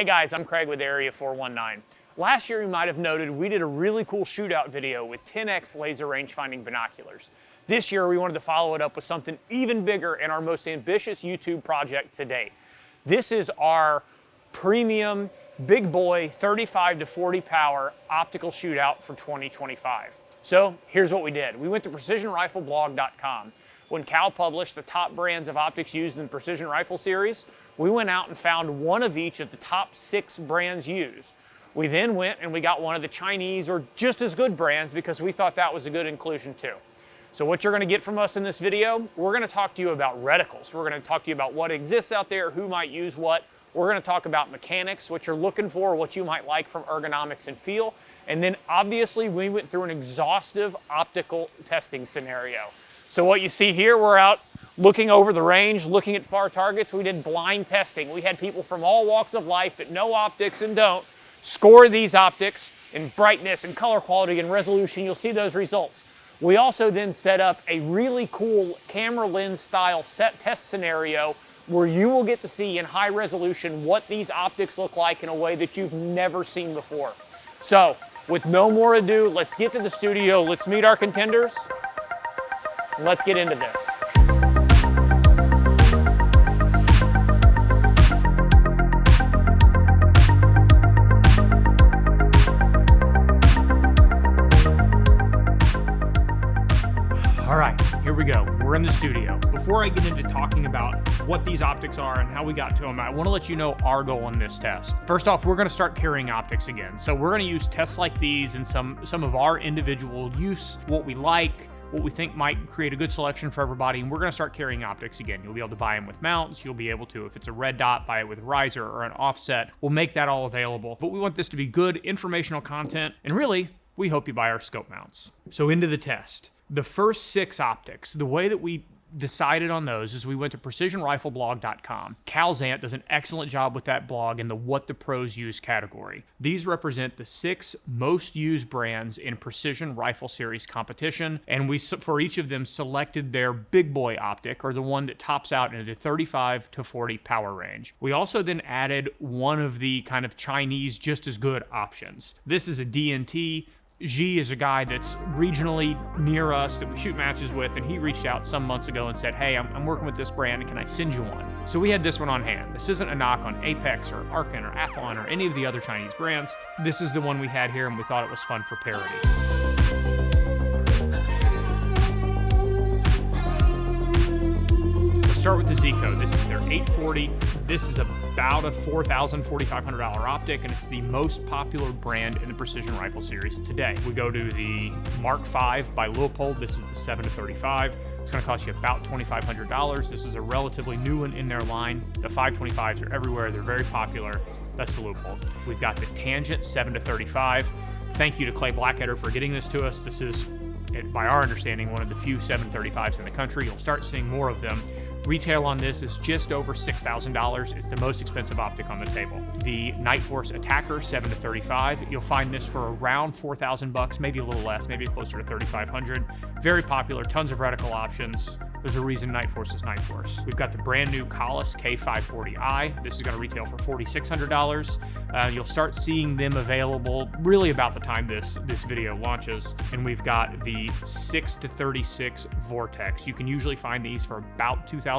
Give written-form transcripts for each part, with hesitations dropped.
Hey guys, I'm Craig with Area 419. Last year you might have noted we did a really cool shootout video with 10x laser range-finding binoculars. This year we wanted to follow it up with something even bigger and our most ambitious YouTube project to date. This is our premium big boy 35 to 40 power optical shootout for 2025. So here's what we did. We went to precisionrifleblog.com. When Cal published the top brands of optics used in the precision rifle series, we went out and found one of each of the top 6 brands used. We then went and we got one of the Chinese or just as good brands because we thought that was a good inclusion too. So what you're going to get from us in this video, we're going to talk to you about reticles. We're going to talk to you about what exists out there, who might use what. We're going to talk about mechanics, what you're looking for, what you might like from ergonomics and feel. And then obviously we went through an exhaustive optical testing scenario. So what you see here, we're out looking over the range, looking at far targets. We did blind testing. We had people from all walks of life that know optics and don't score these optics in brightness and color quality and resolution. You'll see those results. We also then set up a really cool camera lens style set test scenario where you will get to see in high resolution what these optics look like in a way that you've never seen before. So with no more ado, let's get to the studio. Let's meet our contenders. Let's get into this. All right, here we go. We're in the studio. Before I get into talking about what these optics are and how we got to them, I want to let you know our goal in this test. First off, we're going to start carrying optics again. So we're going to use tests like these and some of our individual use, what we like, what we think might create a good selection for everybody, and we're going to start carrying optics again. You'll be able to buy them with mounts. You'll be able to, if it's a red dot, buy it with a riser or an offset. We'll make that all available, but we want this to be good informational content, and really, we hope you buy our scope mounts. So into the test. The first 6 optics, the way that we decided on those is we went to precisionrifleblog.com. Cal Zant does an excellent job with that blog in the What the Pros Use category. These represent the 6 most used brands in precision rifle series competition, and we, for each of them, selected their big boy optic, or the one that tops out into the 35 to 40 power range. We also then added one of the kind of Chinese just as good options. This is a DNT. Xi is a guy that's regionally near us that we shoot matches with, and he reached out some months ago and said, hey, I'm working with this brand, and can I send you one? So we had this one on hand. This isn't a knock on Apex or Arkin or Athlon or any of the other Chinese brands. This is the one we had here, and we thought it was fun for parody. Start with the Z-Code. This is their 840. This is about a $4,000, $4,500 optic, and it's the most popular brand in the precision rifle series today. We go to the Mark V by Leupold. This is the 7 to 35. It's going to cost you about $2,500. This is a relatively new one in their line. The 525s are everywhere. They're very popular. That's the Leupold. We've got the Tangent 7 to 35. Thank you to Clay Blackadder for getting this to us. This is, by our understanding, one of the few 735s in the country. You'll start seeing more of them. Retail on this is just over $6,000. It's the most expensive optic on the table. The Night Force Attacker 7 to 35, you'll find this for around $4,000, maybe a little less, maybe closer to $3,500. Very popular, tons of reticle options. There's a reason Night Force is Night Force. We've got the brand new Collis K540i. This is going to retail for $4,600. You'll start seeing them available really about the time this video launches. And we've got the 6 to 36 Vortex. You can usually find these for about $2,000.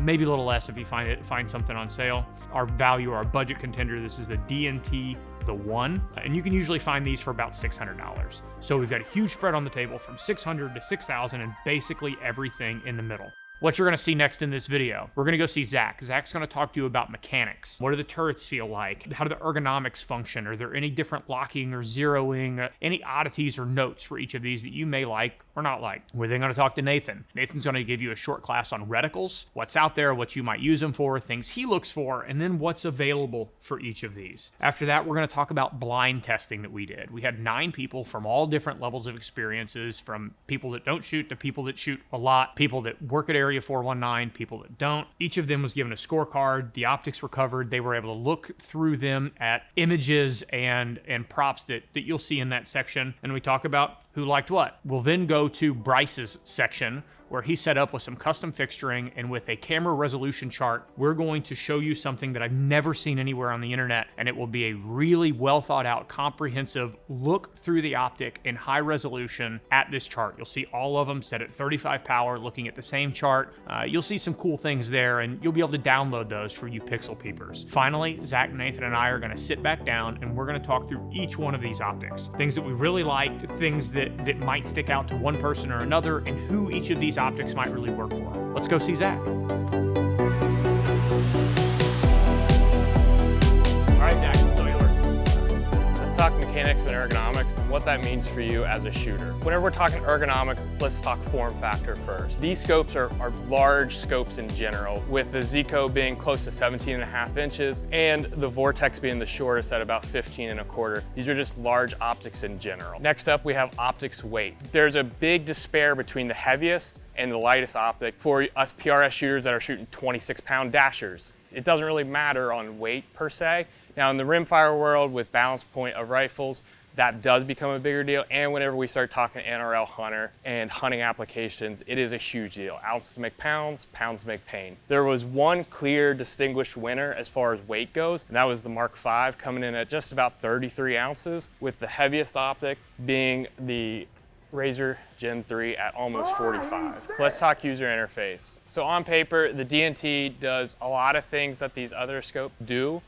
Maybe a little less if you find something on sale. Our value, our budget contender, this is the DNT, the 1, and you can usually find these for about $600. So we've got a huge spread on the table from $600 to $6,000 and basically everything in the middle. What you're going to see next in this video, we're going to go see Zach. Zach's going to talk to you about mechanics. What do the turrets feel like? How do the ergonomics function? Are there any different locking or zeroing, any oddities or notes for each of these that you may like or not like? We're then going to talk to Nathan. Nathan's going to give you a short class on reticles, what's out there, what you might use them for, things he looks for, and then what's available for each of these. After that, we're going to talk about blind testing that we did. We had 9 people from all different levels of experiences, from people that don't shoot to people that shoot a lot, people that work at Area 419, people that don't. Each of them was given a scorecard. The optics were covered. They were able to look through them at images and props that you'll see in that section. And we talk about who liked what. We'll then go to Bryce's section where he's set up with some custom fixturing and with a camera resolution chart. We're going to show you something that I've never seen anywhere on the internet, and it will be a really well thought out, comprehensive look through the Optic in high resolution at this chart. You'll see all of them set at 35 power, looking at the same chart. You'll see some cool things there, and you'll be able to download those for you pixel peepers. Finally, Zach, Nathan, and I are gonna sit back down and we're gonna talk through each one of these optics. Things that we really liked, things that might stick out to one person or another, and who each of these optics might really work for. Let's go see Zach. All right, Zach, tell me what. Let's talk mechanics and ergonomics and what that means for you as a shooter. Whenever we're talking ergonomics, let's talk form factor first. These scopes are large scopes in general, with the Zico being close to 17.5 inches and the Vortex being the shortest at about 15.25. These are just large optics in general. Next up, we have optics weight. There's a big disparity between the heaviest and the lightest optic for us PRS shooters that are shooting 26-pound dashers. It doesn't really matter on weight per se. Now in the rimfire world with balance point of rifles, that does become a bigger deal. And whenever we start talking NRL hunter and hunting applications, it is a huge deal. Ounces make pounds, pounds make pain. There was one clear distinguished winner as far as weight goes, and that was the Mark V, coming in at just about 33 ounces, with the heaviest optic being the Razor Gen 3 at almost 45. So let's talk user interface. So on paper, the DNT does a lot of things that these other scopes do,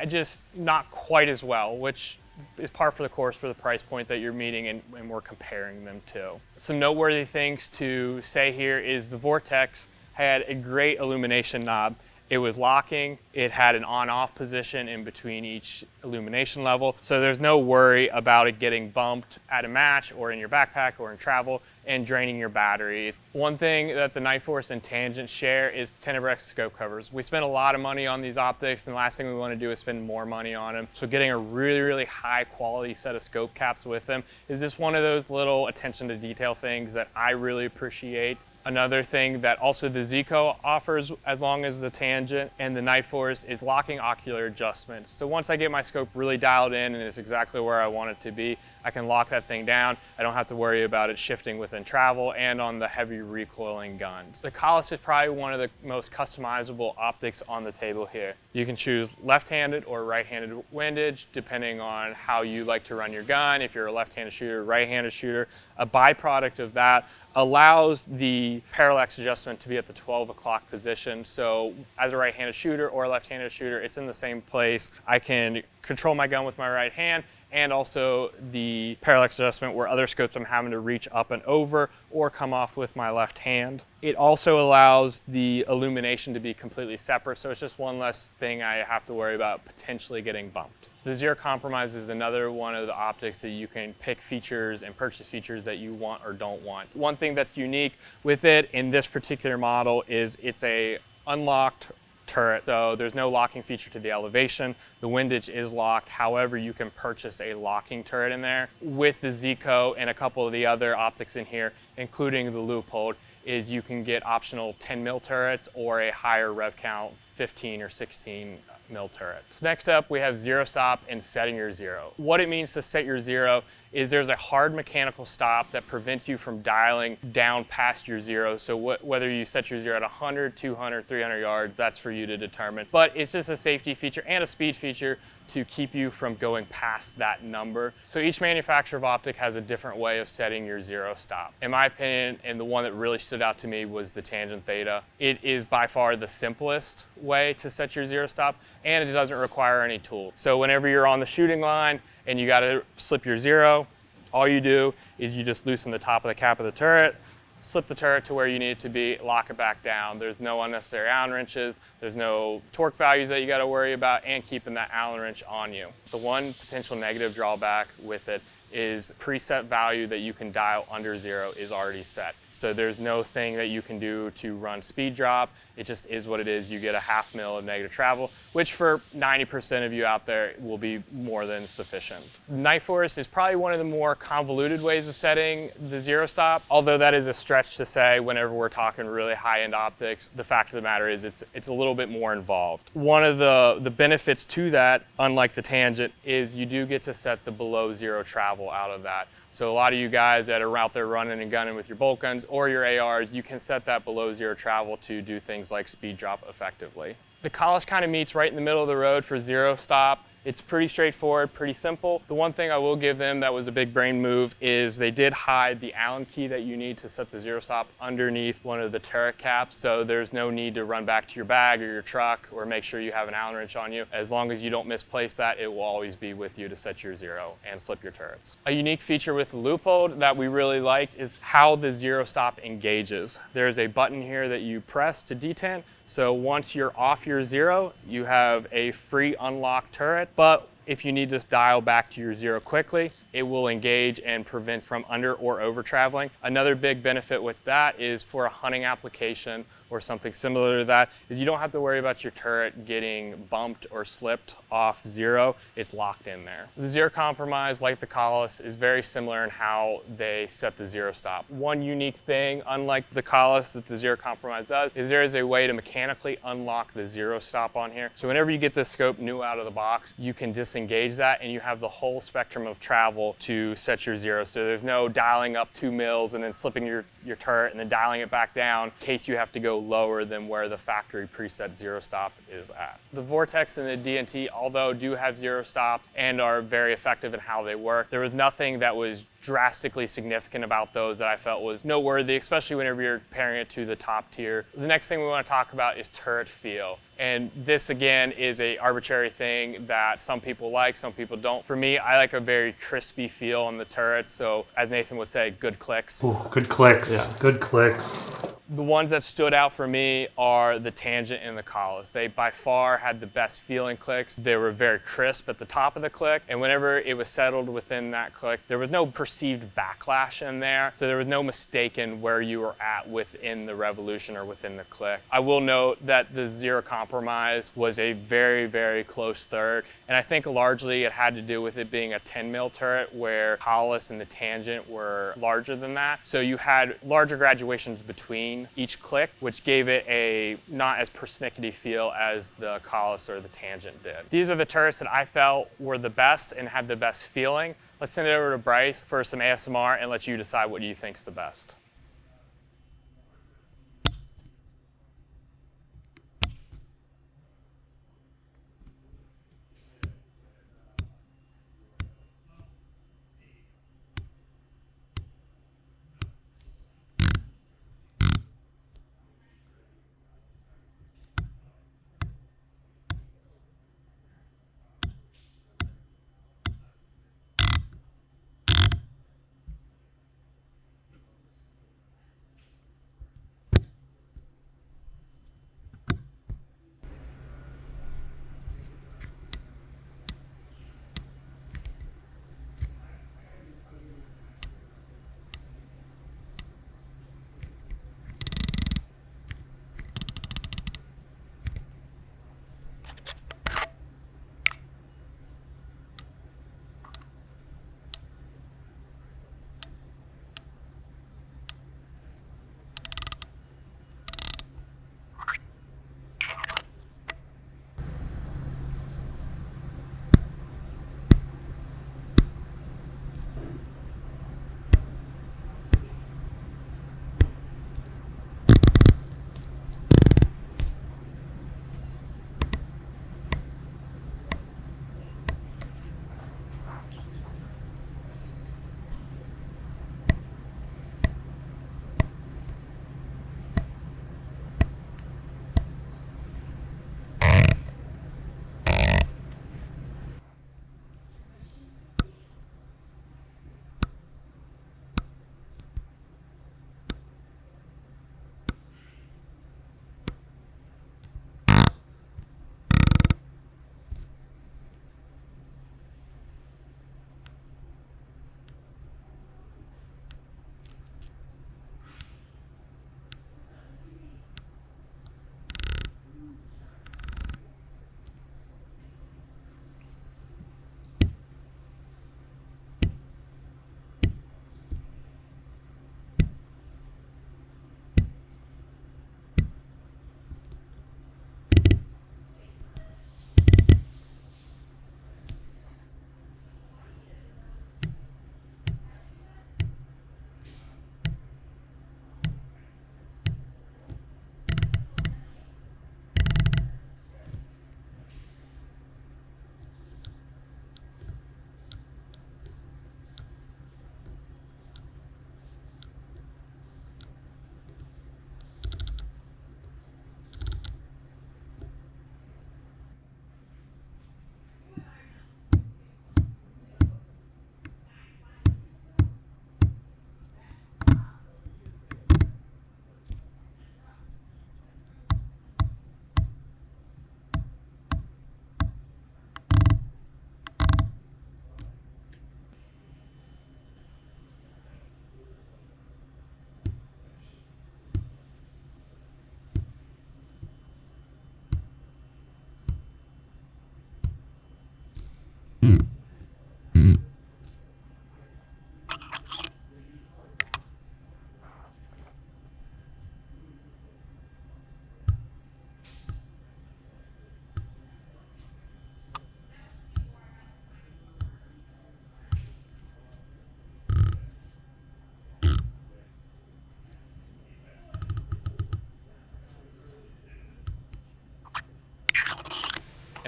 just not quite as well, which is par for the course for the price point that you're meeting and we're comparing them to. Some noteworthy things to say here is the Vortex had a great illumination knob. It was locking, it had an on-off position in between each illumination level, so there's no worry about it getting bumped at a match or in your backpack or in travel and draining your batteries. One thing that the Night Force and Tangent share is Tenebrex scope covers. We spend a lot of money on these optics, and the last thing we want to do is spend more money on them. So getting a really, really high quality set of scope caps with them is just one of those little attention to detail things that I really appreciate. Another thing that also the Zico offers, as long as the Tangent and the Night Force, is locking ocular adjustments. So once I get my scope really dialed in and it's exactly where I want it to be, I can lock that thing down. I don't have to worry about it shifting within travel and on the heavy recoiling guns. The Collis is probably one of the most customizable optics on the table here. You can choose left-handed or right-handed windage, depending on how you like to run your gun. If you're a left-handed shooter, right-handed shooter, a byproduct of that allows the parallax adjustment to be at the 12 o'clock position. So as a right-handed shooter or a left-handed shooter, it's in the same place. I can control my gun with my right hand, and also the parallax adjustment where other scopes I'm having to reach up and over or come off with my left hand. It also allows the illumination to be completely separate, so it's just one less thing I have to worry about potentially getting bumped. The Zero Compromise is another one of the optics that you can pick features and purchase features that you want or don't want. One thing that's unique with it in this particular model is it's a unlocked turret, so there's no locking feature to the elevation. The windage is locked. However, you can purchase a locking turret in there. With the Zico and a couple of the other optics in here, including the Leupold, is you can get optional 10 mil turrets or a higher rev count 15 or 16 mil turret. So next up, we have zero stop and setting your zero. What it means to set your zero is there's a hard mechanical stop that prevents you from dialing down past your zero. So whether you set your zero at 100, 200, 300 yards, that's for you to determine. But it's just a safety feature and a speed feature to keep you from going past that number. So each manufacturer of optic has a different way of setting your zero stop. In my opinion, and the one that really stood out to me, was the Tangent Theta. It is by far the simplest way to set your zero stop, and it doesn't require any tool. So whenever you're on the shooting line and you gotta slip your zero, all you do is you just loosen the top of the cap of the turret, slip the turret to where you need it to be, lock it back down. There's no unnecessary Allen wrenches, there's no torque values that you gotta worry about, and keeping that Allen wrench on you. The one potential negative drawback with it is preset value that you can dial under zero is already set. So there's no thing that you can do to run speed drop. It just is what it is. You get a 1/2 mil of negative travel, which for 90% of you out there will be more than sufficient. Night Force is probably one of the more convoluted ways of setting the zero stop, although that is a stretch to say whenever we're talking really high-end optics. The fact of the matter is it's a little bit more involved. One of the benefits to that, unlike the Tangent, is you do get to set the below zero travel out of that. So a lot of you guys that are out there running and gunning with your bolt guns or your ARs, you can set that below zero travel to do things like speed drop effectively. The Collis kind of meets right in the middle of the road for zero stop. It's pretty straightforward, pretty simple. The one thing I will give them that was a big brain move is they did hide the Allen key that you need to set the zero stop underneath one of the turret caps, so there's no need to run back to your bag or your truck or make sure you have an Allen wrench on you. As long as you don't misplace that, it will always be with you to set your zero and slip your turrets. A unique feature with the Loophole that we really liked is how the zero stop engages. There's a button here that you press to detent. So once you're off your zero, you have a free unlock turret, but if you need to dial back to your zero quickly, it will engage and prevent from under or over traveling. Another big benefit with that is for a hunting application or something similar to that is you don't have to worry about your turret getting bumped or slipped off zero. It's locked in there. The zero compromise, like the Collis, is very similar in how they set the zero stop. One unique thing, unlike the Collis, that the zero compromise does is there is a way to mechanically unlock the zero stop on here. So whenever you get this scope new out of the box, you can disengage that and you have the whole spectrum of travel to set your zero. So there's no dialing up 2 mils and then slipping your turret and then dialing it back down in case you have to go lower than where the factory preset zero stop is at. The Vortex and the D&T, although do have zero stops and are very effective in how they work, there was nothing that was drastically significant about those that I felt was noteworthy, especially whenever you're comparing it to the top tier. The next thing we want to talk about is turret feel. And this, again, is a arbitrary thing that some people like, some people don't. For me, I like a very crispy feel on the turrets. So as Nathan would say, good clicks. Ooh, good clicks. Yeah. Good clicks. The ones that stood out for me are the Tangent and the Collis. They by far had the best feeling clicks. They were very crisp at the top of the click, and whenever it was settled within that click, there was no perceived backlash in there, so there was no mistaking where you were at within the revolution or within the click. I will note that the zero compromise was a very, very close third, and I think largely it had to do with it being a 10 mil turret where Collis and the Tangent were larger than that, so you had larger graduations between each click, which gave it a not as persnickety feel as the Collis or the Tangent did. These are the turrets that I felt were the best and had the best feeling. Let's send it over to Bryce for some ASMR and let you decide what you think's the best.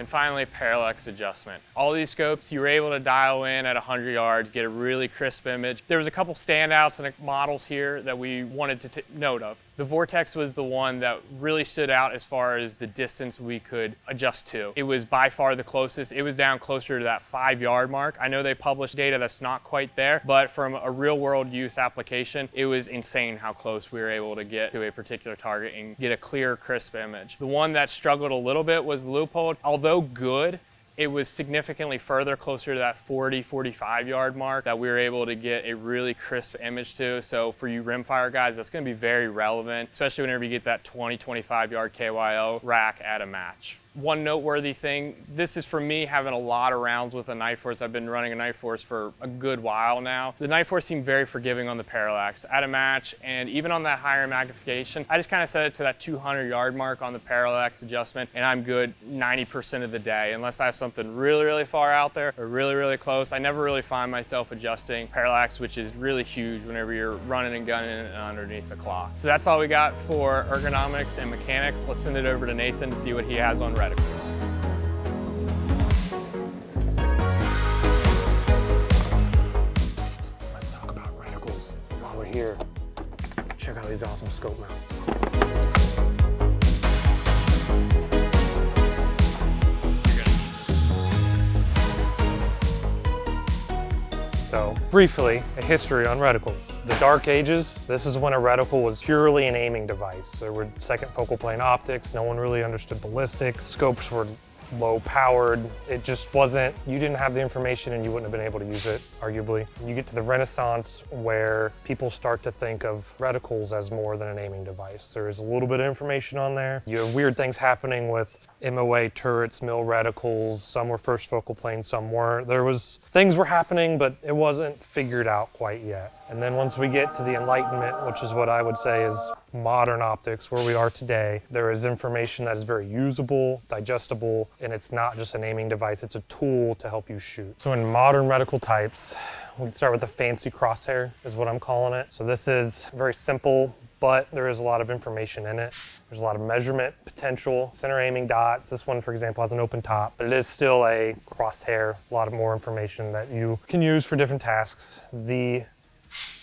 And finally, parallax adjustment. All these scopes, you were able to dial in at 100 yards, get a really crisp image. There was a couple standouts and models here that we wanted to take note of. The Vortex was the one that really stood out as far as the distance we could adjust to. It was by far the closest. It was down closer to that 5-yard mark. I know they published data that's not quite there, but from a real world use application, it was insane how close we were able to get to a particular target and get a clear, crisp image. The one that struggled a little bit was Leupold. Although good, it was significantly further, closer to that 40-45 yard mark that we were able to get a really crisp image to. So for you rimfire guys, that's going to be very relevant, especially whenever you get that 20-25 yard KYO rack at a match. One noteworthy thing, this is for me having a lot of rounds with a Night Force. I've been running a Night Force for a good while now. The Night Force seemed very forgiving on the parallax at a match, and even on that higher magnification, I just kind of set it to that 200 yard mark on the parallax adjustment, and I'm good 90% of the day, unless I have something really, really far out there or really, really close. I never really find myself adjusting parallax, which is really huge whenever you're running and gunning underneath the clock. So that's all we got for ergonomics and mechanics. Let's send it over to Nathan to see what he has on Reticles. Let's talk about reticles while we're here. Check out these awesome scope mounts. So briefly, a history on reticles. The Dark Ages, this is when a reticle was purely an aiming device. There were second focal plane optics, no one really understood ballistics, scopes were low powered. It just wasn't, you didn't have the information and you wouldn't have been able to use it, arguably. You get to the Renaissance where people start to think of reticles as more than an aiming device. There is a little bit of information on there. You have weird things happening with MOA turrets, mill reticles, some were first focal plane, some weren't. Things were happening, but it wasn't figured out quite yet. And then once we get to the Enlightenment, which is what I would say is modern optics, where we are today, there is information that is very usable, digestible, and it's not just an aiming device, it's a tool to help you shoot. So in modern reticle types, we start with the fancy crosshair, is what I'm calling it. So this is very simple, but there is a lot of information in it. There's a lot of measurement potential, center aiming dots. This one, for example, has an open top, but it is still a crosshair, a lot of more information that you can use for different tasks. The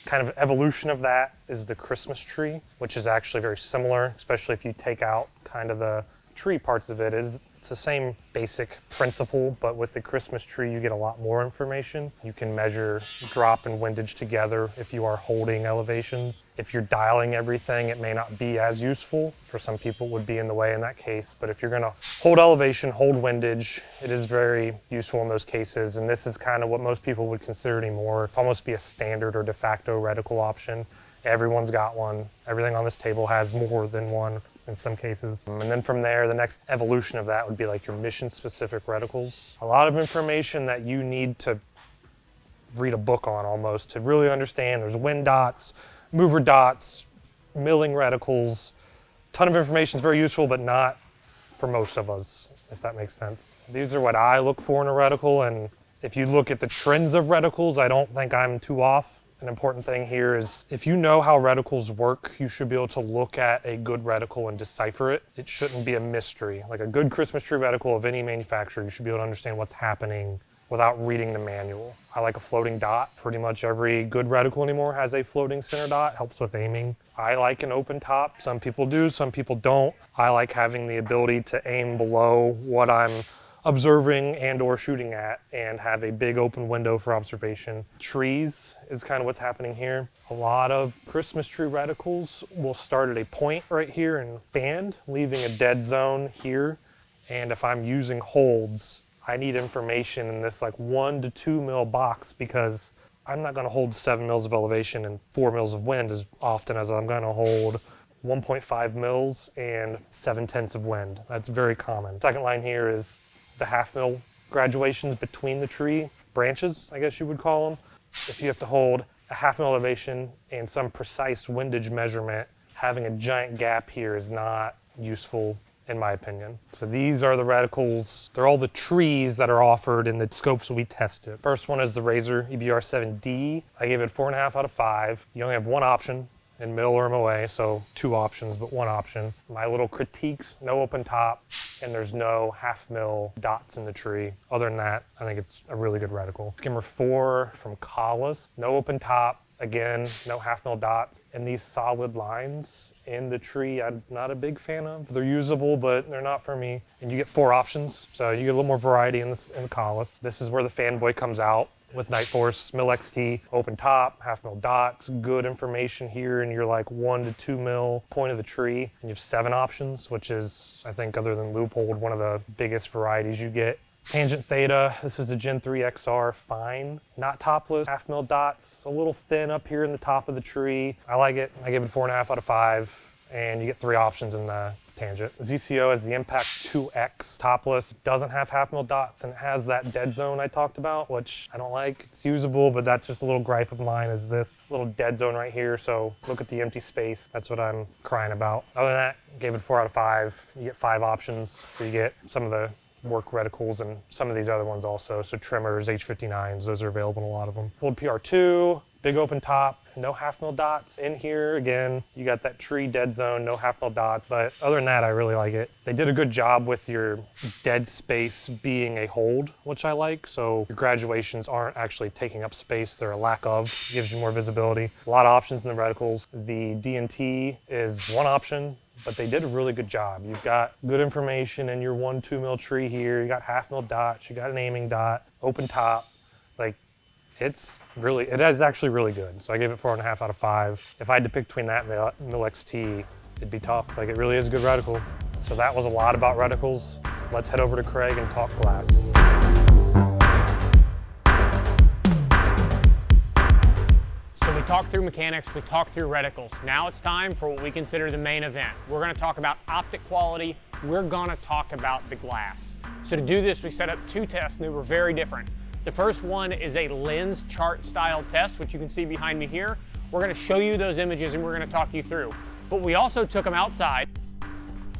kind of evolution of that is the Christmas tree, which is actually very similar, especially if you take out kind of the tree parts of it. It's the same basic principle, but with the Christmas tree, you get a lot more information. You can measure drop and windage together if you are holding elevations. If you're dialing everything, it may not be as useful. For some people, it would be in the way in that case, but if you're gonna hold elevation, hold windage, it is very useful in those cases, and this is kind of what most people would consider anymore, almost be a standard or de facto reticle option. Everyone's got one. Everything on this table has more than one in some cases. And then from there, the next evolution of that would be like your mission-specific reticles. A lot of information that you need to read a book on almost to really understand. There's wind dots, mover dots, milling reticles. Ton of information is very useful, but not for most of us, if that makes sense. These are what I look for in a reticle, and if you look at the trends of reticles, I don't think I'm too off. An important thing here is if you know how reticles work, you should be able to look at a good reticle and decipher it. It shouldn't be a mystery. Like a good Christmas tree reticle of any manufacturer, you should be able to understand what's happening without reading the manual. I like a floating dot. Pretty much every good reticle anymore has a floating center dot, helps with aiming. I like an open top. Some people do, some people don't. I like having the ability to aim below what I'm observing and or shooting at and have a big open window for observation. Trees is kind of what's happening here. A lot of Christmas tree reticles will start at a point right here and band, leaving a dead zone here. And if I'm using holds, I need information in this like 1 to 2 mil box because I'm not gonna hold 7 mils of elevation and 4 mils of wind as often as I'm gonna hold 1.5 mils and 7/10 of wind. That's very common. Second line here is the half mil graduations between the tree branches, I guess you would call them. If you have to hold a half mil elevation and some precise windage measurement, having a giant gap here is not useful in my opinion. So these are the reticles. They're all the trees that are offered in the scopes we tested. First one is the Razor EBR-7D. I gave it 4.5 out of 5. You only have one option in mill or MOA, so 2 options, but 1 option. My little critiques, no open top. and there's no 1/2 mil dots in the tree. Other than that, I think it's a really good reticle. Skimmer 4 from Collis, no open top, again, no 1/2 mil dots, and these solid lines in the tree I'm not a big fan of. They're usable, but they're not for me. And you get 4 options, so you get a little more variety in the Collis. This is where the fanboy comes out with Night Force, Mil XT, open top, 1/2 mil dots, good information here, and you're like 1 to 2 mil point of the tree. And you have 7 options, which is, I think, other than Loophole, one of the biggest varieties you get. Tangent Theta, this is the Gen 3 XR, fine. Not topless, 1/2 mil dots, a little thin up here in the top of the tree. I like it, I give it 4.5 out of 5, and you get 3 options in the Tangent. ZCO has the Impact 2X, topless, doesn't have 1/2 mil dots, and it has that dead zone I talked about, which I don't like. It's usable, but that's just a little gripe of mine, is this little dead zone right here, so look at the empty space. That's what I'm crying about. Other than that, gave it 4 out of 5. You get 5 options, so you get some of the work reticles and some of these other ones also. So trimmers, H59s, those are available in a lot of them. Pulled PR2, big open top, no 1/2 mil dots in here. Again, you got that tree dead zone, no 1/2 mil dots, but other than that, I really like it. They did a good job with your dead space being a hold, which I like. So your graduations aren't actually taking up space, they're a lack of, gives you more visibility. A lot of options in the reticles. The DNT is one option, but they did a really good job. You've got good information in your 1-2 mil tree here. You got 1/2 mil dots, you got an aiming dot, open top. Like, it is actually really good. So I gave it 4.5 out of 5. If I had to pick between that and the Mil XT, it'd be tough. Like, it really is a good reticle. So that was a lot about reticles. Let's head over to Craig and talk glass. So we talked through mechanics, we talked through reticles. Now it's time for what we consider the main event. We're gonna talk about optic quality. We're gonna talk about the glass. So to do this, we set up 2 tests, and they were very different. The first one is a lens chart style test, which you can see behind me here. We're gonna show you those images and we're gonna talk you through. But we also took them outside.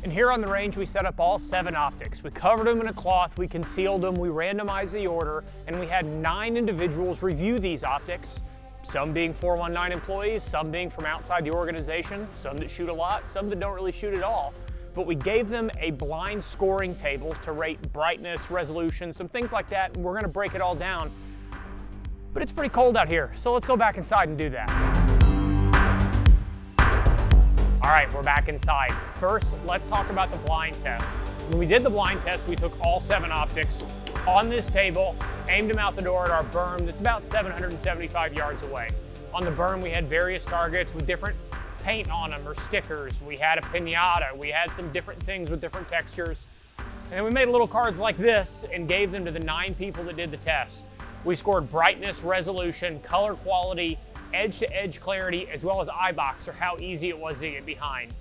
And here on the range, we set up all 7 optics. We covered them in a cloth, we concealed them, we randomized the order, and we had 9 individuals review these optics. Some being 419 employees, some being from outside the organization, some that shoot a lot, some that don't really shoot at all. But we gave them a blind scoring table to rate brightness, resolution, some things like that, and we're gonna break it all down. But it's pretty cold out here, so let's go back inside and do that. All right, we're back inside. First, let's talk about the blind test. When we did the blind test, we took all 7 optics on this table, aimed them out the door at our berm that's about 775 yards away. On the berm, we had various targets with different paint on them or stickers. We had a piñata. We had some different things with different textures. And we made little cards like this and gave them to the 9 people that did the test. We scored brightness, resolution, color quality, edge-to-edge clarity, as well as eye box, or how easy it was to get behind.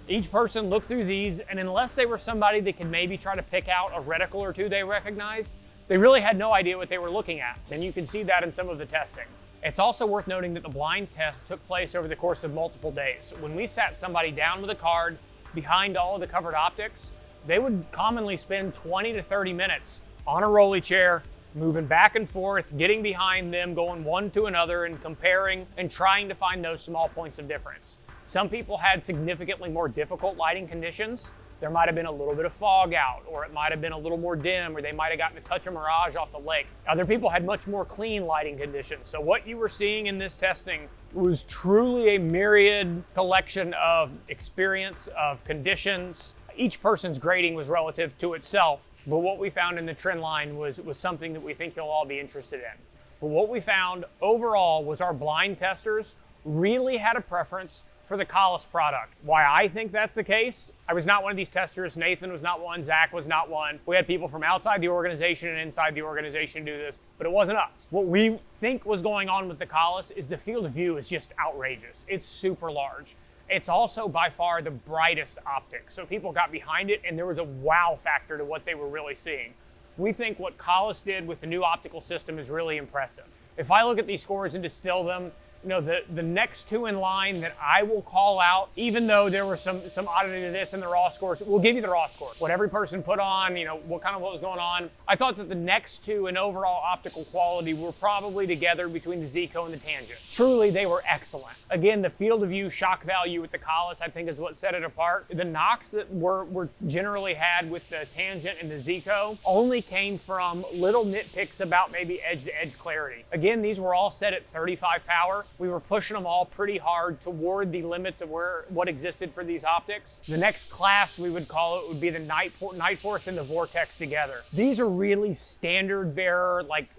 Each person looked through these, and unless they were somebody that could maybe try to pick out a reticle or 2 they recognized, they really had no idea what they were looking at. And you can see that in some of the testing. It's also worth noting that the blind test took place over the course of multiple days. When we sat somebody down with a card behind all of the covered optics, they would commonly spend 20 to 30 minutes on a rolly chair, moving back and forth, getting behind them, going one to another and comparing and trying to find those small points of difference. Some people had significantly more difficult lighting conditions. There might have been a little bit of fog out, or it might have been a little more dim, or they might have gotten a touch of mirage off the lake. Other people had much more clean lighting conditions. So what you were seeing in this testing was truly a myriad collection of experience, of conditions. Each person's grading was relative to itself, but what we found in the trend line was something that we think you'll all be interested in. But what we found overall was our blind testers really had a preference for the Collis product. Why I think that's the case, I was not one of these testers. Nathan was not one, Zach was not one. We had people from outside the organization and inside the organization do this, but it wasn't us. What we think was going on with the Collis is the field of view is just outrageous. It's super large. It's also by far the brightest optic. So people got behind it and there was a wow factor to what they were really seeing. We think what Collis did with the new optical system is really impressive. If I look at these scores and distill them, You know, the next two in line that I will call out, even though there were some oddity to this in the raw scores, we'll give you the raw scores. What every person put on, you know, what was going on. I thought that the next two in overall optical quality were probably together between the Zico and the Tangent. Truly, they were excellent. Again, the field of view shock value with the Collis, I think, is what set it apart. The knocks that were generally had with the Tangent and the Zico only came from little nitpicks about maybe edge-to-edge clarity. Again, these were all set at 35 power. We were pushing them all pretty hard toward the limits of what existed for these optics. The next class we would call it would be the Night Force and the Vortex together. These are really standard bearer, like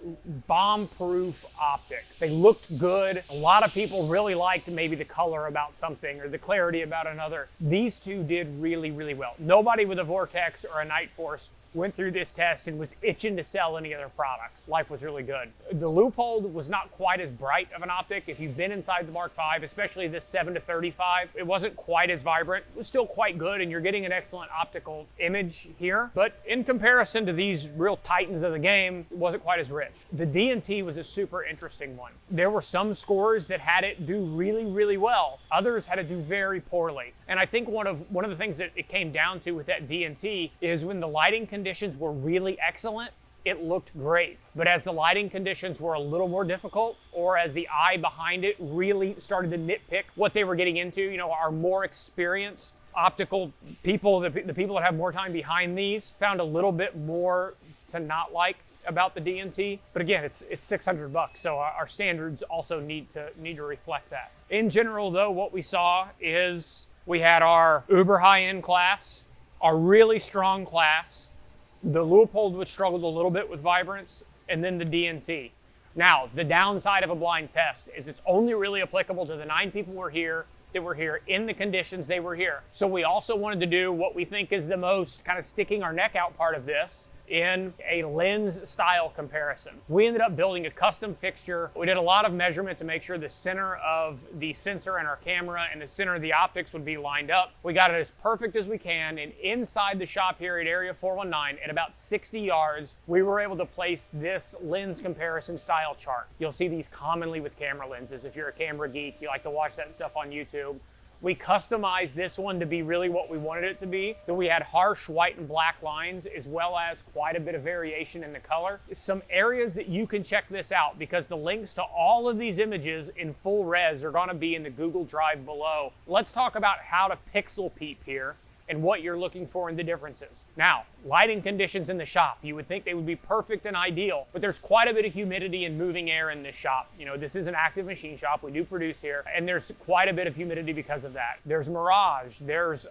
bomb-proof optics. They looked good. A lot of people really liked maybe the color about something or the clarity about another. These two did really, really well. Nobody with a Vortex or a Night Force went through this test and was itching to sell any of their products. Life was really good. The Loophole was not quite as bright of an optic. If you've been inside the Mark V, especially this 7-35, it wasn't quite as vibrant. It was still quite good, and you're getting an excellent optical image here. But in comparison to these real titans of the game, it wasn't quite as rich. The D&T was a super interesting one. There were some scores that had it do really, really well. Others had it do very poorly. And I think one of the things that it came down to with that D&T is when the lighting conditions were really excellent, it looked great. But as the lighting conditions were a little more difficult, or as the eye behind it really started to nitpick what they were getting into, you know, our more experienced optical people, the people that have more time behind these, found a little bit more to not like about the D&T. But again, it's $600, so our standards also need to reflect that. In general, though, what we saw is we had our uber high-end class, our really strong class, the Leupold, which struggled a little bit with vibrance, and then the D&T. Now, the downside of a blind test is it's only really applicable to the 9 people that were here in the conditions they were here. So we also wanted to do what we think is the most kind of sticking our neck out part of this in a lens style comparison. We ended up building a custom fixture. We did a lot of measurement to make sure the center of the sensor and our camera and the center of the optics would be lined up. We got it as perfect as we can, and inside the shop here at Area 419 at about 60 yards, we were able to place this lens comparison style chart. You'll see these commonly with camera lenses. If you're a camera geek, you like to watch that stuff on YouTube. We customized this one to be really what we wanted it to be. So we had harsh white and black lines, as well as quite a bit of variation in the color. Some areas that you can check this out, because the links to all of these images in full res are gonna be in the Google Drive below. Let's talk about how to pixel peep here and what you're looking for in the differences. Now, lighting conditions in the shop, you would think they would be perfect and ideal, but there's quite a bit of humidity and moving air in this shop. You know, this is an active machine shop, we do produce here, and there's quite a bit of humidity because of that. There's mirage, there's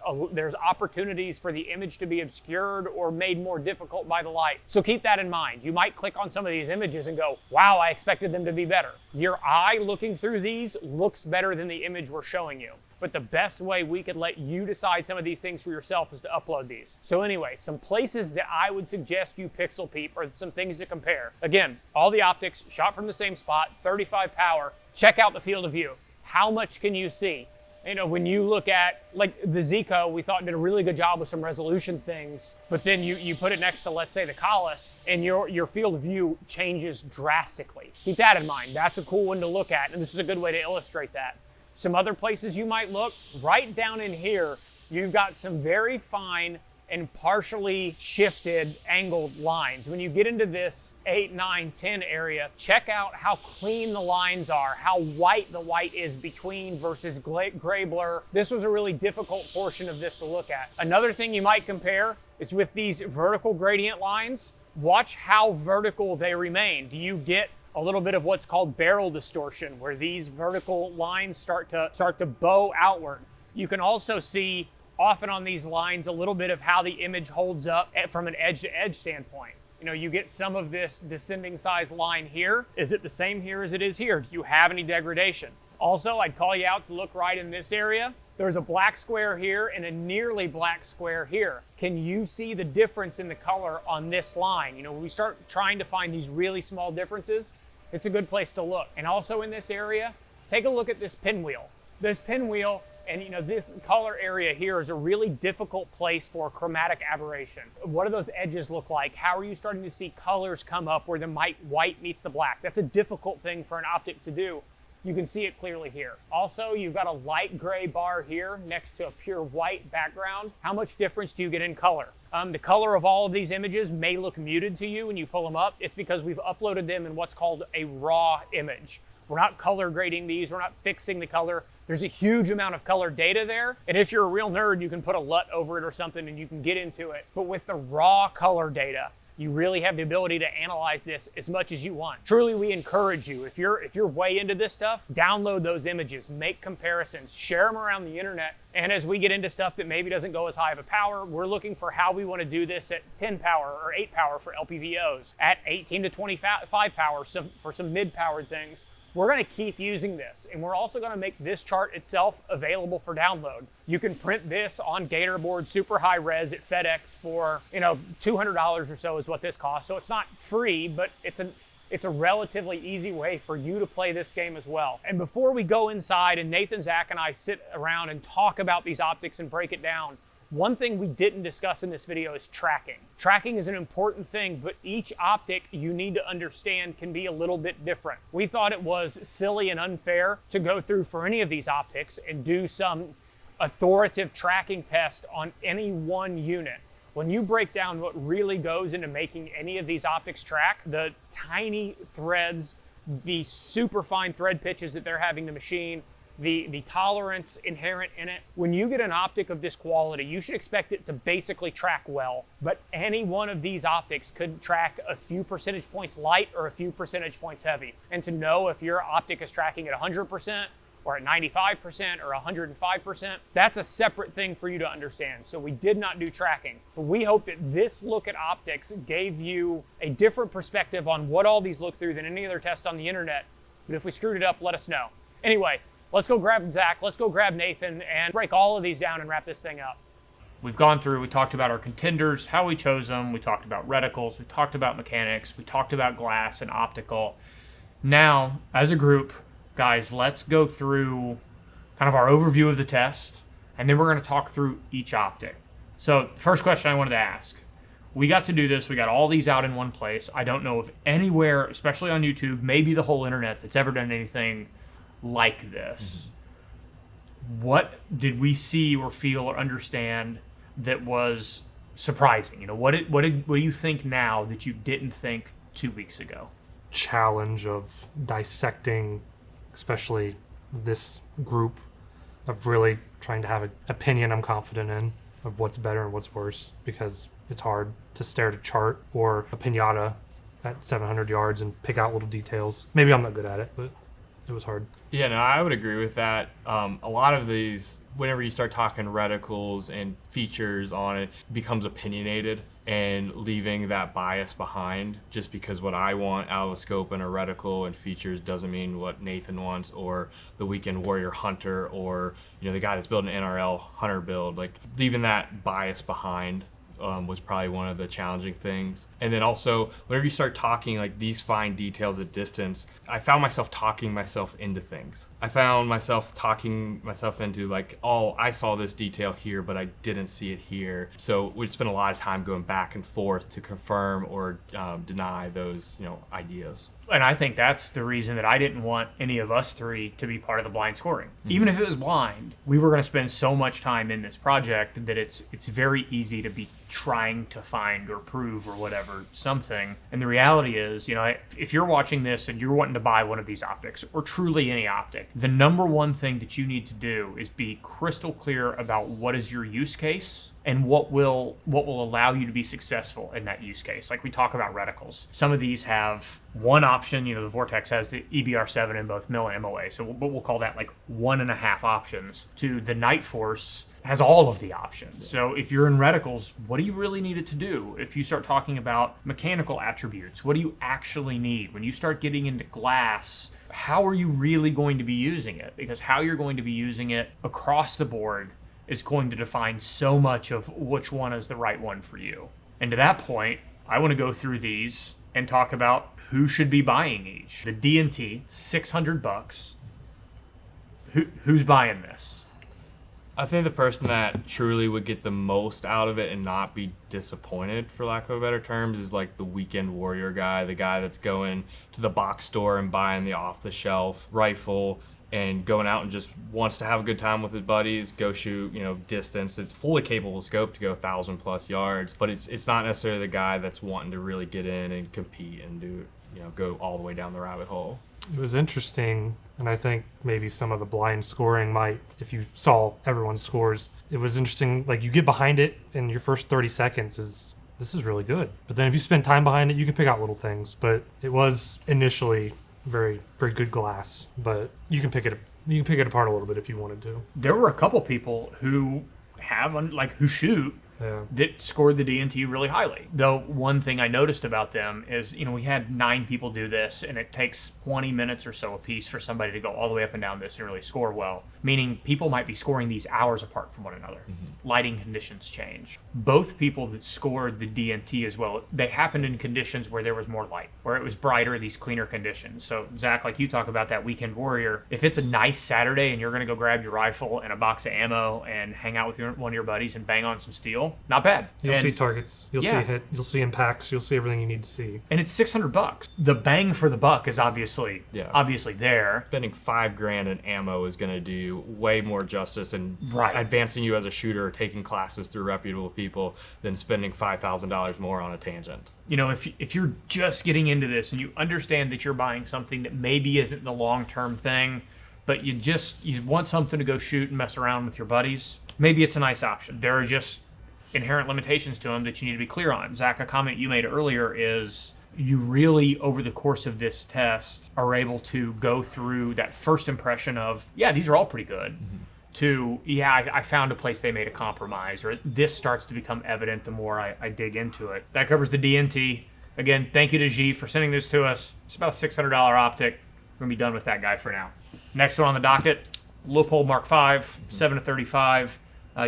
opportunities for the image to be obscured or made more difficult by the light. So keep that in mind. You might click on some of these images and go, wow, I expected them to be better. Your eye looking through these looks better than the image we're showing you. But the best way we could let you decide some of these things for yourself is to upload these. So anyway, some places that I would suggest you pixel peep are some things to compare. Again, all the optics shot from the same spot, 35 power. Check out the field of view. How much can you see? You know, when you look at, like the Zico, we thought did a really good job with some resolution things, but then you put it next to, let's say, the Collis, and your field of view changes drastically. Keep that in mind. That's a cool one to look at, and this is a good way to illustrate that. Some other places you might look, right down in here, you've got some very fine and partially shifted angled lines. When you get into this 8, 9, 10 area, check out how clean the lines are, how white the white is between versus gray blur. This was a really difficult portion of this to look at. Another thing you might compare is with these vertical gradient lines. Watch how vertical they remain. Do you get a little bit of what's called barrel distortion, where these vertical lines start to bow outward? You can also see often on these lines a little bit of how the image holds up from an edge-to-edge standpoint. You know, you get some of this descending size line here. Is it the same here as it is here? Do you have any degradation? Also, I'd call you out to look right in this area. There's a black square here and a nearly black square here. Can you see the difference in the color on this line? You know, when we start trying to find these really small differences, it's a good place to look. And also in this area, take a look at this pinwheel. This pinwheel, and you know, this color area here is a really difficult place for chromatic aberration. What do those edges look like? How are you starting to see colors come up where the white meets the black? That's a difficult thing for an optic to do. You can see it clearly here. Also, you've got a light gray bar here next to a pure white background. How much difference do you get in color? The color of all of these images may look muted to you when you pull them up. It's because we've uploaded them in what's called a raw image. We're not color grading these, we're not fixing the color. There's a huge amount of color data there, and if you're a real nerd, you can put a LUT over it or something and you can get into it. But with the raw color data, you really have the ability to analyze this as much as you want. Truly, we encourage you, if you're way into this stuff, download those images, make comparisons, share them around the internet. And as we get into stuff that maybe doesn't go as high of a power, we're looking for how we want to do this at 10 power or 8 power for LPVOs, at 18 to 25 power for some mid-powered things. We're going to keep using this, and we're also going to make this chart itself available for download. You can print this on Gatorboard super high res at FedEx for, $200 or so is what this costs. So it's not free, but it's a relatively easy way for you to play this game as well. And before we go inside and Nathan, Zach, and I sit around and talk about these optics and break it down, one thing we didn't discuss in this video is tracking. Tracking is an important thing, but each optic you need to understand can be a little bit different. We thought it was silly and unfair to go through for any of these optics and do some authoritative tracking test on any one unit. When you break down what really goes into making any of these optics track, the tiny threads, the super fine thread pitches that they're having to machine, the tolerance inherent in it. When you get an optic of this quality, you should expect it to basically track well. But any one of these optics could track a few percentage points light or a few percentage points heavy. And to know if your optic is tracking at 100% or at 95% or 105%, that's a separate thing for you to understand. So we did not do tracking. But we hope that this look at optics gave you a different perspective on what all these look through than any other test on the internet. But if we screwed it up, let us know. Anyway, let's go grab Zach, let's go grab Nathan, and break all of these down and wrap this thing up. We've gone through, we talked about our contenders, how we chose them, we talked about reticles, we talked about mechanics, we talked about glass and optical. Now, as a group, guys, let's go through kind of our overview of the test, and then we're going to talk through each optic. So, first question I wanted to ask. We got to do this, we got all these out in one place. I don't know if anywhere, especially on YouTube, maybe the whole internet, that's ever done anything like this. What did we see or feel or understand that was surprising? What do you think now that you didn't think 2 weeks ago? Challenge of dissecting, especially this group, of really trying to have an opinion I'm confident in of what's better and what's worse, because it's hard to stare at a chart or a pinata at 700 yards and pick out little details. Maybe I'm not good at it, but it was hard. Yeah, no, I would agree with that. A lot of these, whenever you start talking reticles and features on it, it becomes opinionated and leaving that bias behind. Just because what I want out of a scope and a reticle and features doesn't mean what Nathan wants, or the weekend warrior hunter, or the guy that's building an NRL hunter build. Like, leaving that bias behind was probably one of the challenging things. And then also, whenever you start talking like these fine details at distance, I found myself talking myself into things. I found myself talking myself into like, oh, I saw this detail here, but I didn't see it here. So we'd spend a lot of time going back and forth to confirm or deny those, ideas. And I think that's the reason that I didn't want any of us three to be part of the blind scoring. Even if it was blind, we were going to spend so much time in this project that it's very easy to be trying to find or prove or whatever something. And the reality is, if you're watching this and you're wanting to buy one of these optics, or truly any optic, the number one thing that you need to do is be crystal clear about what is your use case and what will allow you to be successful in that use case. Like we talk about reticles. Some of these have one option, the Vortex has the EBR7 in both MIL and MOA, so we'll call that like 1.5 options, to the Night Force has all of the options. So if you're in reticles, what do you really need it to do? If you start talking about mechanical attributes, what do you actually need? When you start getting into glass, how are you really going to be using it? Because how you're going to be using it across the board is going to define so much of which one is the right one for you. And to that point, I want to go through these and talk about who should be buying each. The D&T, $600. Who's buying this? I think the person that truly would get the most out of it and not be disappointed, for lack of a better terms, is like the weekend warrior guy, the guy that's going to the box store and buying the off-the-shelf rifle and going out and just wants to have a good time with his buddies, go shoot, distance. It's fully capable scope to go 1,000+ yards, but it's not necessarily the guy that's wanting to really get in and compete and do, go all the way down the rabbit hole. It was interesting, and I think maybe some of the blind scoring might, if you saw everyone's scores, it was interesting. Like, you get behind it, and your first 30 seconds this is really good. But then if you spend time behind it, you can pick out little things. But it was initially very, very good glass, but you can pick it apart a little bit if you wanted to. There were a couple people who who shoot that scored the DNT really highly. Though one thing I noticed about them is, we had 9 people do this, and it takes 20 minutes or so a piece for somebody to go all the way up and down this and really score well. Meaning people might be scoring these hours apart from one another. Mm-hmm. Lighting conditions change. Both people that scored the DNT as well, they happened in conditions where there was more light, where it was brighter, these cleaner conditions. So Zach, like you talk about that weekend warrior, if it's a nice Saturday and you're going to go grab your rifle and a box of ammo and hang out with one of your buddies and bang on some steel, not bad. You'll see targets. You'll see hit. You'll see impacts. You'll see everything you need to see. And it's $600. The bang for the buck is obviously there. Spending $5,000 in ammo is going to do way more justice and advancing you as a shooter, or taking classes through reputable people, than spending $5,000 more on a tangent. If you're just getting into this and you understand that you're buying something that maybe isn't the long-term thing, but you want something to go shoot and mess around with your buddies, maybe it's a nice option. There are just inherent limitations to them that you need to be clear on. Zach, a comment you made earlier is you really, over the course of this test, are able to go through that first impression of, these are all pretty good, to, I found a place they made a compromise, or this starts to become evident the more I dig into it. That covers the DNT. Again, thank you to G for sending this to us. It's about a $600 optic. We're going to be done with that guy for now. Next one on the docket, Leupold Mark V, 7-35.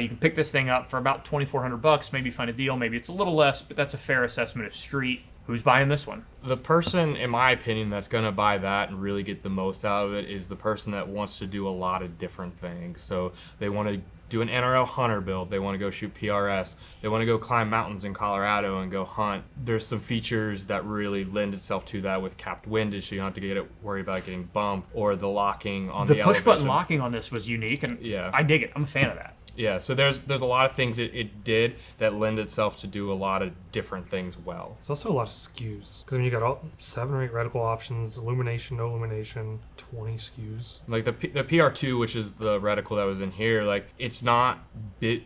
You can pick this thing up for about $2,400, maybe find a deal, maybe it's a little less, but that's a fair assessment of street. Who's buying this one? The person, in my opinion, that's going to buy that and really get the most out of it is the person that wants to do a lot of different things. So they want to do an NRL hunter build. They want to go shoot PRS. They want to go climb mountains in Colorado and go hunt. There's some features that really lend itself to that with capped windage, so you don't have to worry about getting bumped, or the locking on the push button locking on this was unique, and I dig it. I'm a fan of that. Yeah, so there's a lot of things it did that lend itself to do a lot of different things well. It's also a lot of SKUs, because you got 7 or 8 reticle options, illumination, no illumination, 20 SKUs. Like the PR2, which is the reticle that was in here, like it's not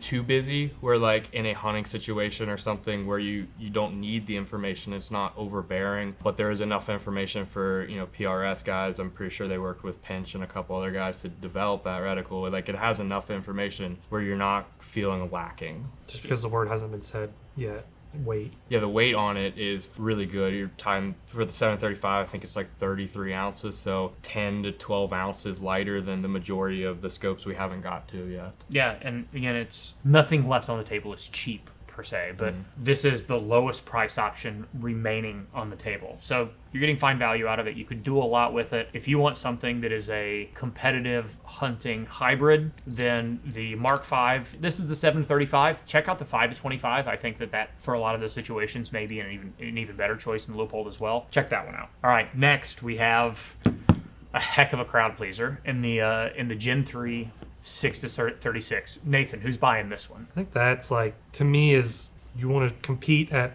too busy where like in a hunting situation or something where you don't need the information, it's not overbearing, but there is enough information for PRS guys. I'm pretty sure they worked with Pinch and a couple other guys to develop that reticle. Like it has enough information where you're not feeling lacking. Just because the word hasn't been said yet. Weight. Yeah, the weight on it is really good. Your time for the 735, I think it's like 33 ounces, so 10 to 12 ounces lighter than the majority of the scopes we haven't got to yet. Yeah, and again, it's nothing left on the table is cheap per se, but this is the lowest price option remaining on the table. So you're getting fine value out of it. You could do a lot with it. If you want something that is a competitive hunting hybrid, then the Mark V, this is the 735. Check out the 5-25. I think that for a lot of those situations may be an even better choice than the Leupold as well. Check that one out. All right, next we have a heck of a crowd pleaser in the Gen 3 6-36. Nathan, who's buying this one? I think that's like, to me, is you want to compete at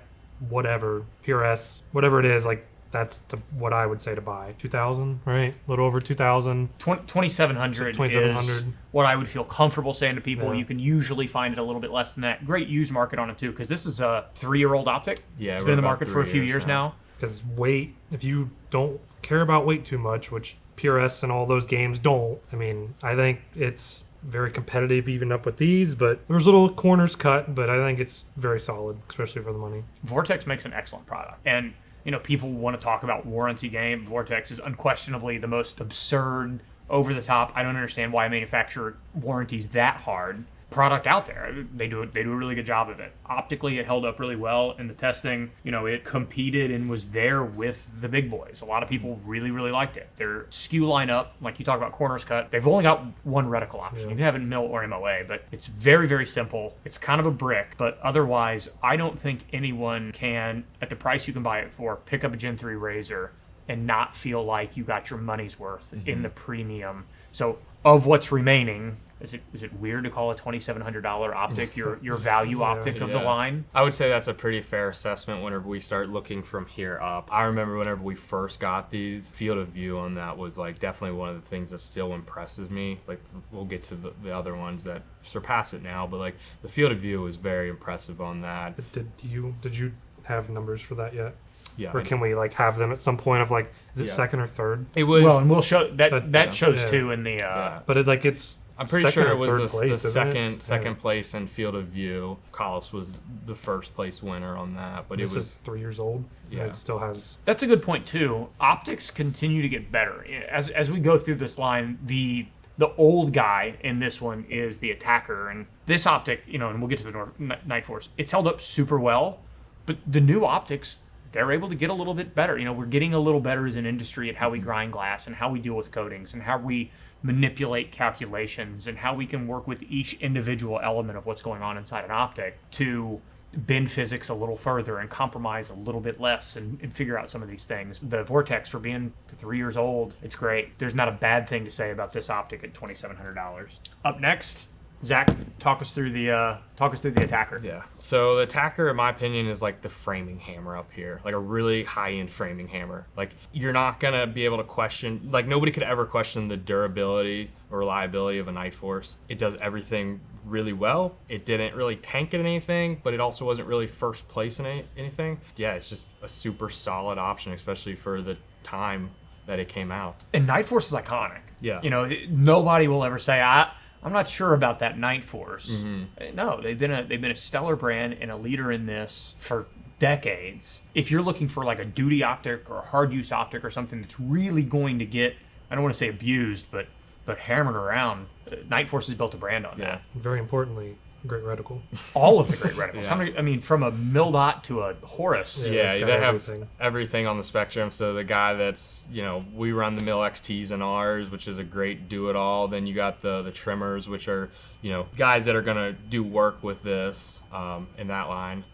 whatever, PRS, whatever it is, like that's what I would say to buy. 2,000, right? A little over 2,000. 2,700 is what I would feel comfortable saying to people. Yeah. You can usually find it a little bit less than that. Great used market on it too, because this is a 3-year-old optic. Yeah, it's been in the market for a few years now. Because weight, if you don't care about weight too much, which PRS and all those games don't, I mean, I think it's very competitive even up with these, but there's little corners cut, but I think it's very solid, especially for the money. Vortex makes an excellent product. And people want to talk about warranty game. Vortex is unquestionably the most absurd, over the top. I don't understand why a manufacturer warranties that hard. product out there. They do a really good job of it. Optically, it held up really well in the testing. You know, it competed and was there with the big boys. A lot of people really, really liked it. Their SKU lineup, like you talk about corners cut, they've only got one reticle option. You can have it in mill or MOA, but it's very, very simple. It's kind of a brick, but otherwise, I don't think anyone can, at the price you can buy it for, pick up a Gen 3 razor and not feel like you got your money's worth in the premium. So of what's remaining, is it weird to call a $2,700 optic your value optic of the line? I would say that's a pretty fair assessment whenever we start looking from here up. I remember whenever we first got these, field of view on that was like definitely one of the things that still impresses me. Like we'll get to the other ones that surpass it now, but like the field of view was very impressive on that. Did you have numbers for that yet? Yeah. Or can we like have them at some point of like, is it second or third? It was. Well, and we'll show that shows too in the. But it's. I'm pretty sure it was the second Yeah. place in field of view. Collis was the first place winner on that, but This it was is 3 years old. Yeah. And it still has. That's a good point too. Optics continue to get better as we go through this line. The old guy in this one is the attacker, and this optic, you know, and we'll get to the Night Force. It's held up super well, but the new optics, they're able to get a little bit better. You know, we're getting a little better as an industry at how we grind glass and how we deal with coatings and how we manipulate calculations and how we can work with each individual element of what's going on inside an optic to bend physics a little further and compromise a little bit less and figure out some of these things. The Vortex, for being 3 years old, it's great. There's not a bad thing to say about this optic at $2,700. Up next, Zach, talk us through the attacker. Yeah. So the attacker, in my opinion, is like the framing hammer up here, like a really high-end framing hammer. Like you're not gonna be able to question, like nobody could ever question the durability or reliability of a Night Force. It does everything really well. It didn't really tank at anything, but it also wasn't really first place in anything. Yeah, it's just a super solid option, especially for the time that it came out. And Night Force is iconic. Yeah. You know, nobody will ever say I'm not sure about that Night Force. No, they've been a stellar brand and a leader in this for decades. If you're looking for like a duty optic or a hard use optic or something that's really going to get, I don't want to say abused, but hammered around, Night Force has built a brand on that. Very importantly, great reticle. All of the great reticles. Yeah. How many? I mean, from a Mildot to a Horus. Yeah, they've they got have everything on the spectrum. So the guy that's, you know, we run the Mill XTs in ours, which is a great do-it-all. Then you got the trimmers, which are, you know, guys that are gonna do work with this in that line.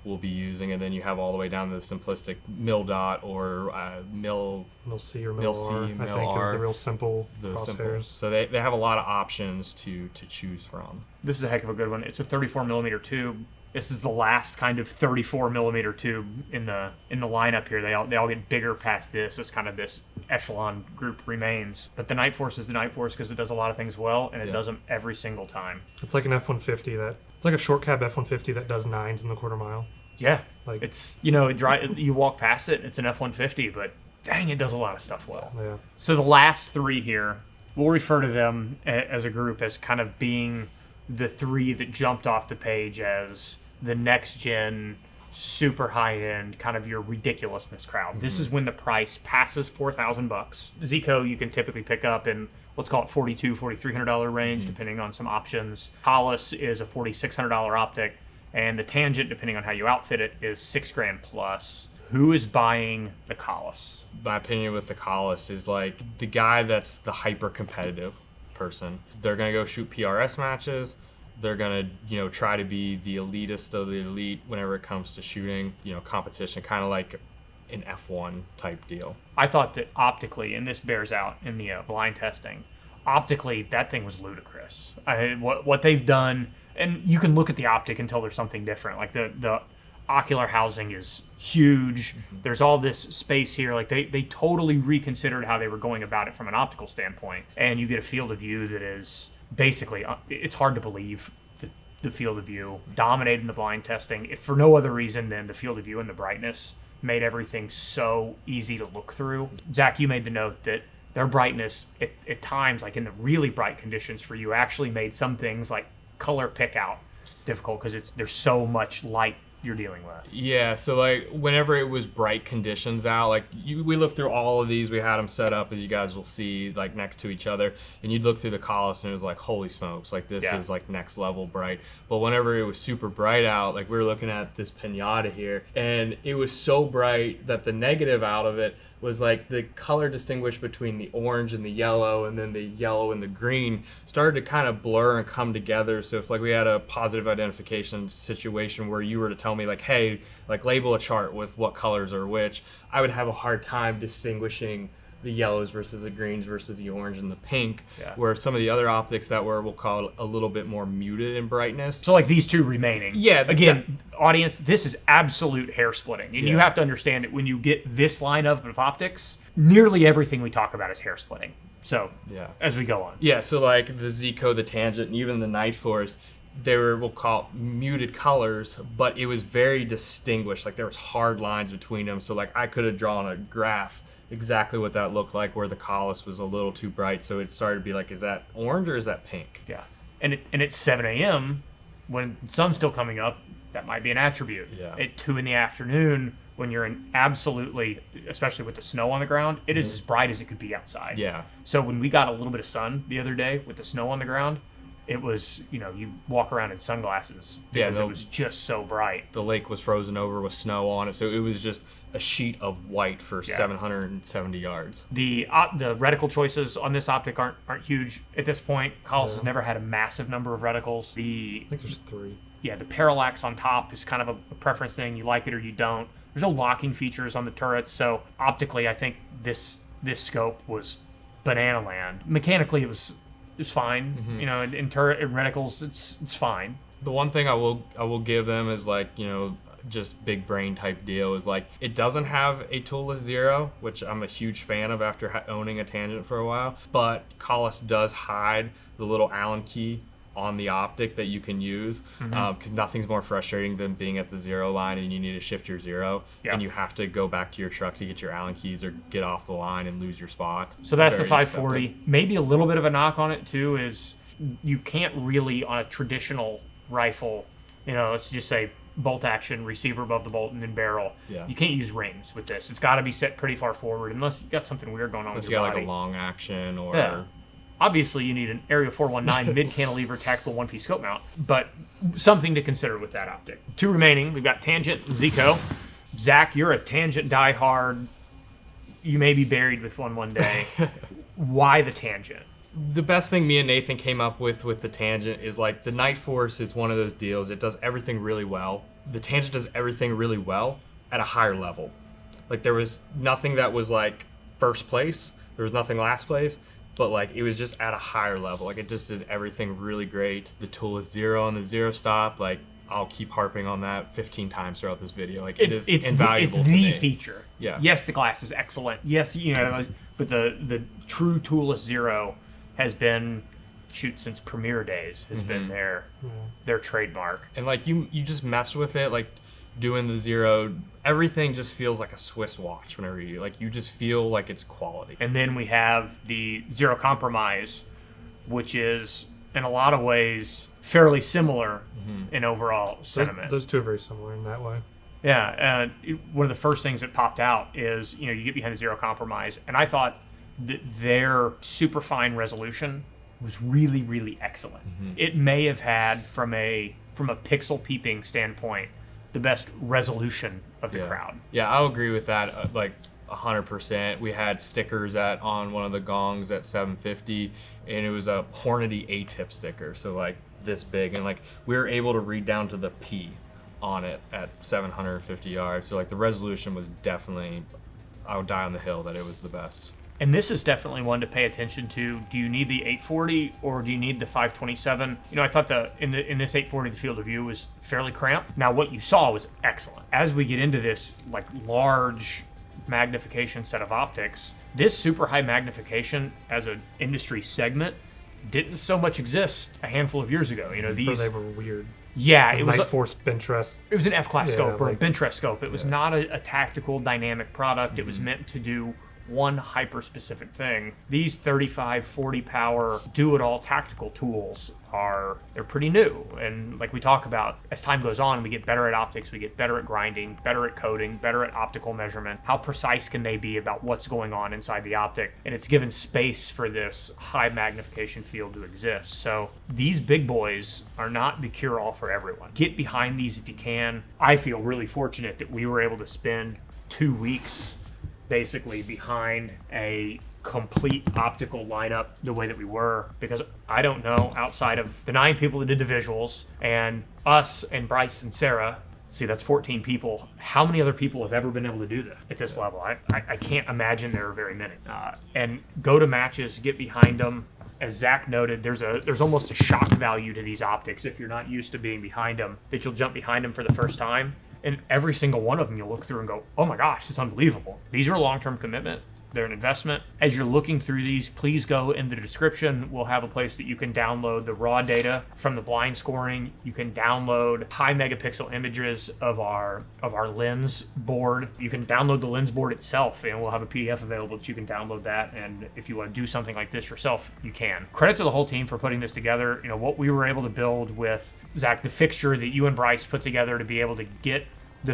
Will be using, and then you have all the way down to the simplistic Mill Dot or Mill C or Mill Mill C, R, Mill I think R, is the real simple the simple. crosshairs. So they have a lot of options to choose from. This is a heck of a good one. It's a 34 millimeter tube. This is the last kind of 34 millimeter tube in the lineup here. They all get bigger past this as kind of this echelon group remains. But the Night Force is the Night Force because it does a lot of things well, and it does them every single time. It's like an F-150 it's like a short cab F-150 that does 9s in the quarter mile. Yeah, Like- it's, you know, you walk past it, it's an F-150, but dang, it does a lot of stuff well. Yeah. So the last three here, we'll refer to them as a group as kind of being the three that jumped off the page as the next gen, super high end, kind of your ridiculousness crowd. This is when the price passes $4,000. Zico you can typically pick up in, let's call it $4,200, $4,300 range, depending on some options. Collis is a $4,600 optic, and the Tangent, depending on how you outfit it, is $6,000 plus. Who is buying the Collis? My opinion with the Collis is like the guy that's the hyper competitive person. They're gonna go shoot PRS matches. They're gonna, you know, try to be the elitist of the elite whenever it comes to shooting, you know, competition, kind of like an F1 type deal. I thought that optically, and this bears out in the blind testing, optically that thing was ludicrous. What they've done, and you can look at the optic and tell there's something different. Like the ocular housing is huge. There's all this space here. Like they totally reconsidered how they were going about it from an optical standpoint, and you get a field of view that is basically, it's hard to believe the field of view dominated in the blind testing, if for no other reason than the field of view and the brightness made everything so easy to look through. Zach, you made the note that their brightness at times, like in the really bright conditions for you, actually made some things like color pick out difficult because there's so much light you're dealing with. Yeah, so like whenever it was bright conditions out, like we looked through all of these, we had them set up as you guys will see, like next to each other, and you'd look through the Collis and it was like, holy smokes, like this is like next level bright. But whenever it was super bright out, like we were looking at this pinata here, and it was so bright that the negative out of it was like the color distinguished between the orange and the yellow, and then the yellow and the green started to kind of blur and come together. So if like we had a positive identification situation where you were to tell me like, hey, like label a chart with what colors are which, I would have a hard time distinguishing the yellows versus the greens versus the orange and the pink, where some of the other optics that were, we'll call it a little bit more muted in brightness. So like these two remaining. Yeah. Again, audience, this is absolute hair splitting. And you have to understand that when you get this lineup of optics, nearly everything we talk about is hair splitting. So as we go on. Yeah, so like the Zico, the Tangent, and even the Night Force, they were, we'll call it muted colors, but it was very distinguished. Like there was hard lines between them. So like I could have drawn a graph exactly what that looked like, where the Collis was a little too bright, so it started to be like, is that orange or is that pink? Yeah, and it's 7 a.m. when the sun's still coming up. That might be an attribute. Yeah. At 2 in the afternoon, when you're in absolutely, especially with the snow on the ground, it is as bright as it could be outside. Yeah. So when we got a little bit of sun the other day with the snow on the ground, it was, you walk around in sunglasses because it was just so bright. The lake was frozen over with snow on it, so it was just a sheet of white for 770 yards. The reticle choices on this optic aren't huge at this point. Collis has never had a massive number of reticles. I think there's 3. Yeah, the parallax on top is kind of a preference thing. You like it or you don't. There's no locking features on the turrets, so optically, I think this scope was banana land. Mechanically, it was fine. Mm-hmm. In turret and reticles, it's fine. The one thing I will give them is like, just big brain type deal is like, it doesn't have a toolless zero, which I'm a huge fan of after owning a Tangent for a while, but Collis does hide the little Allen key on the optic that you can use, because nothing's more frustrating than being at the zero line and you need to shift your zero and you have to go back to your truck to get your Allen keys or get off the line and lose your spot. So that's the 540. Maybe a little bit of a knock on it too is you can't really, on a traditional rifle, let's just say bolt action, receiver above the bolt, and then barrel. Yeah. You can't use rings with this. It's got to be set pretty far forward unless you got something weird going on with your body. Unless you got like a long action or... Yeah. Obviously, you need an Area 419 mid-cantilever tactical one-piece scope mount, but something to consider with that optic. 2 remaining. We've got Tangent and Zico. Zach, you're a Tangent diehard. You may be buried with one day. Why the Tangent? The best thing me and Nathan came up with the Tangent is like the Night Force is one of those deals. It does everything really well. The Tangent does everything really well at a higher level. Like there was nothing that was like first place. There was nothing last place. But like it was just at a higher level. Like it just did everything really great. The toolless zero and the zero stop, like I'll keep harping on that 15 times throughout this video. Like it's invaluable. It's the feature. Yeah. Yes, the glass is excellent. Yes, but the true toolless zero has been since Premiere days has been their trademark. And like you just messed with it, like doing the zero, everything just feels like a Swiss watch whenever you just feel like it's quality. And then we have the Zero Compromise, which is in a lot of ways fairly similar in overall sentiment. Those two are very similar in that way. Yeah, one of the first things that popped out is you get behind the Zero Compromise, and I thought that their super fine resolution was really, really excellent. It may have had from a pixel peeping standpoint the best resolution of the crowd. Yeah, I'll agree with that. Like 100%. We had stickers on one of the gongs at 750, and it was a Hornady A-tip sticker, so like this big, and like we were able to read down to the P on it at 750 yards. So like the resolution was definitely, I would die on the hill that it was the best. And this is definitely one to pay attention to. Do you need the 840 or do you need the 527? I thought in this 840 the field of view was fairly cramped. Now what you saw was excellent. As we get into this like large magnification set of optics, this super high magnification as an industry segment didn't so much exist a handful of years ago. These they were weird. Yeah, it was Night Force bench rest. It was an F-class scope or a bench rest scope. It was not a tactical dynamic product. It was meant to do one hyper-specific thing. These 35, 40 power do-it-all tactical tools they're pretty new. And like we talk about, as time goes on, we get better at optics, we get better at grinding, better at coding, better at optical measurement. How precise can they be about what's going on inside the optic? And it's given space for this high magnification field to exist. So these big boys are not the cure-all for everyone. Get behind these if you can. I feel really fortunate that we were able to spend 2 weeks basically behind a complete optical lineup the way that we were, because I don't know, outside of the 9 people that did the visuals and us and Bryce and Sarah, see, that's 14 people, how many other people have ever been able to do this at this level? I can't imagine there are very many. And go to matches, get behind them. As Zach noted, there's almost a shock value to these optics if you're not used to being behind them, that you'll jump behind them for the first time, and every single one of them you'll look through and go, oh my gosh, it's unbelievable. These are a long-term commitment. They're an investment. As you're looking through these, please go in the description. We'll have a place that you can download the raw data from the blind scoring. You can download high megapixel images of our lens board. You can download the lens board itself, and we'll have a PDF available that you can download that. And if you want to do something like this yourself, you can. Credit to the whole team for putting this together. You know, what we were able to build with Zach, the fixture that you and Bryce put together to be able to get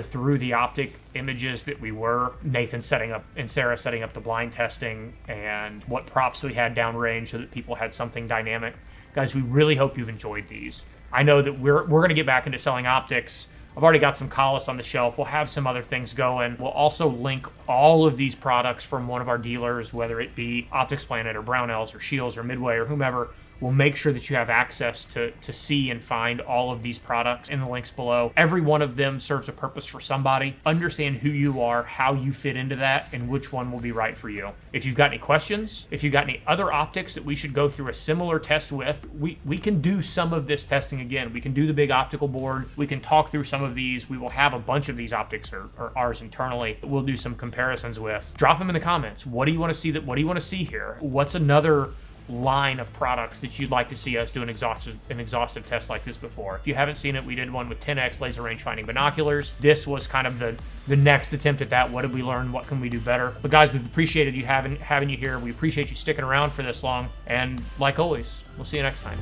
through the optic images that we were, Nathan setting up and Sarah setting up the blind testing, and what props we had downrange so that people had something dynamic. Guys, we really hope you've enjoyed these. I know that we're going to get back into selling optics. I've already got some Collis on the shelf. We'll have some other things going. We'll also link all of these products from one of our dealers, whether it be Optics Planet or Brownells or Shields or Midway or whomever. We'll make sure that you have access to see and find all of these products in the links below. Every one of them serves a purpose for somebody. Understand who you are, how you fit into that, and which one will be right for you. If you've got any questions, if you've got any other optics that we should go through a similar test with, we can do some of this testing again. We can do the big optical board. We can talk through some of these. We will have a bunch of these optics or ours internally that we'll do some comparisons with. Drop them in the comments. What do you want to see? What do you want to see here? What's another line of products that you'd like to see us do an exhaustive test like this before? If you haven't seen it, we did one with 10x laser range finding binoculars. This was kind of the next attempt at that. What did we learn? What can we do better? But guys, we've appreciated you having you here. We appreciate you sticking around for this long. And like always, we'll see you next time.